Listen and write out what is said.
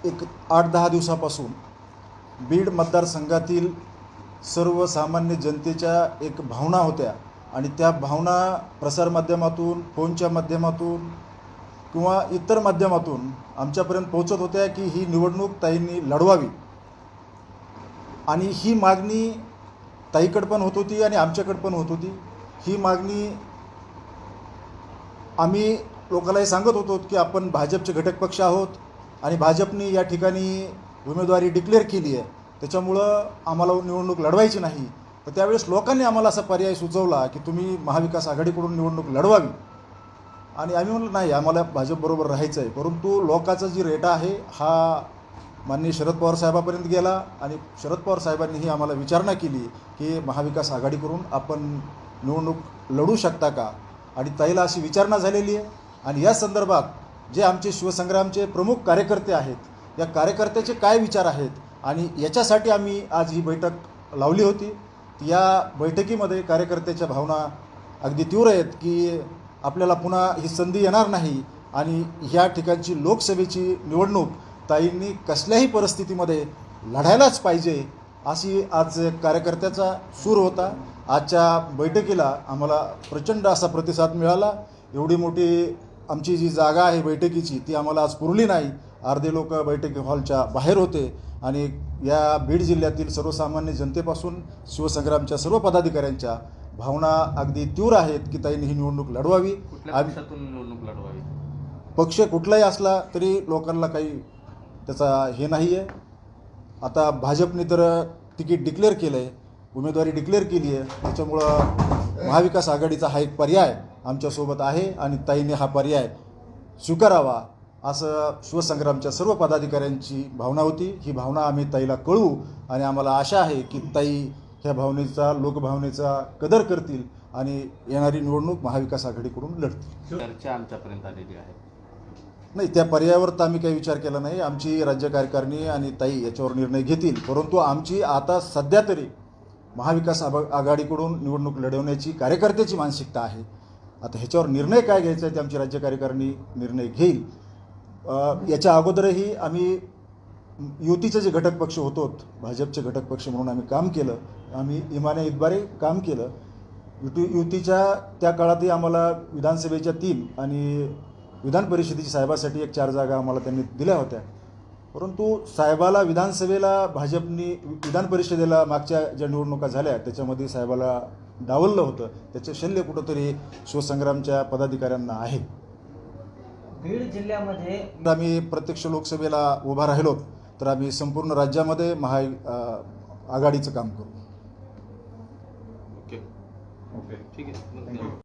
एक 8-10 दिवसापासून बीड मतदारसंघातील सर्वसामान्य जनतेच्या एक भावना होत्या आणि त्या भावना प्रसारमाध्यमातून, फोनच्या माध्यमातून किंवा इतर माध्यमातून आमच्यापर्यंत पोहोचत होत्या की ही निवडणूक ताईंनी लढवावी आणि ही मागणी ताईकडे पण होत होती आणि आमच्याकडे पण होत होती। ही मागणी आम्ही लोकांनाही सांगत होतो की आपण भाजपचे घटक पक्ष आहोत आणि भाजपने या ठिकाणी उमेदवारी डिक्लेअर केली आहे, त्याच्यामुळं आम्हाला निवडणूक लढवायची नाही। तर त्यावेळेस लोकांनी आम्हाला असा पर्याय सुचवला की तुम्ही महाविकास आघाडीकडून निवडणूक लढवावी आणि आम्ही म्हणलं नाही, आम्हाला भाजपबरोबर राहायचं आहे। परंतु लोकांचा जी रेटा आहे हा माननीय शरद पवार साहेबांपर्यंत गेला आणि शरद पवार साहेबांनीही आम्हाला विचारणा केली की महाविकास आघाडीकडून आपण निवडणूक लढू शकता का, आणि ताईला अशी विचारणा झालेली आहे। आणि या संदर्भात जे आमचे शिवसंग्रामचे प्रमुख कार्यकर्ते आहेत, या कार्यकर्त्याचे काय विचार आहेत आणि याच्यासाठी आम्ही आज ही बैठक लावली होती। या बैठकीमध्ये कार्यकर्त्याच्या भावना अगदी तीव्र आहेत की आपल्याला पुन्हा ही संधी येणार नाही आणि ह्या ठिकाणची लोकसभेची निवडणूक ताईंनी कसल्याही परिस्थितीमध्ये लढायलाच पाहिजे, अशी आज कार्यकर्त्याचा सूर होता। आजच्या बैठकीला आम्हाला प्रचंड असा प्रतिसाद मिळाला। एवढी मोठी आमची जी जागा आहे बैठकीची ती आम्हाला आज पुरली नाही। अर्धे लोक बैठक हॉलच्या बाहेर होते आणि या बीड जिल्ह्यातील सर्वसामान्य जनतेपासून शिवसंग्रामच्या सर्व पदाधिकाऱ्यांच्या भावना अगदी तीव्र आहेत की ताईंनी ही निवडणूक लढवावी। निवडणूक लढवावी, पक्ष कुठलाही असला तरी लोकांना काही त्याचा हे नाही आहे। आता भाजपने तर तिकीट डिक्लेअर केलं आहे, उमेदवारी डिक्लेअर केली आहे, त्याच्यामुळं महाविकास आघाडीचा हा एक पर्याय आमच्यासोबत आहे आणि ताईने हा पर्याय स्वीकारावा असं शिवसंग्रामच्या सर्व पदाधिकाऱ्यांची भावना होती। ही भावना आम्ही ताईला कळवू आणि आम्हाला आशा आहे की ताई ह्या भावनेचा, लोकभावनेचा कदर करतील आणि येणारी निवडणूक महाविकास आघाडीकडून लढतील। चर्चा आमच्यापर्यंत आलेली आहे, नाही त्या पर्यायावर तर आम्ही काही विचार केला नाही। आमची राज्य कार्यकारिणी आणि ताई याच्यावर निर्णय घेतील, परंतु आमची आता सध्या तरी महाविकास आघाडीकडून निवडणूक लढवण्याची कार्यकर्त्याची मानसिकता आहे। आता ह्याच्यावर निर्णय काय घ्यायचा आहे ते आमची राज्य कार्यकारिणी निर्णय घेईल। याच्या अगोदरही आम्ही युतीचे जे घटक पक्ष होतो, भाजपचे घटक पक्ष म्हणून आम्ही काम केलं, आम्ही इमाने इतबारे काम केलं। युतीच्या त्या काळातही आम्हाला विधानसभेच्या 3 आणि विधान परिषदेची साहेबासाठी एक 4 जागा आम्हाला त्यांनी दिल्या होत्या, परंतु साहेबाला विधानसभेला भाजपनी, विधान परिषदेला मागच्या ज्या निवडणुका झाल्या त्याच्यामध्ये साहेबाला डावललं होतं, त्याचे शल्य कुठंतरी शिवसंग्रामच्या पदाधिकाऱ्यांना आहे। बीड जिल्ह्यामध्ये आम्ही प्रत्यक्ष लोकसभेला उभा राहिलो तर आम्ही संपूर्ण राज्यामध्ये आघाडीचं काम करू। ओके, ठीक आहे।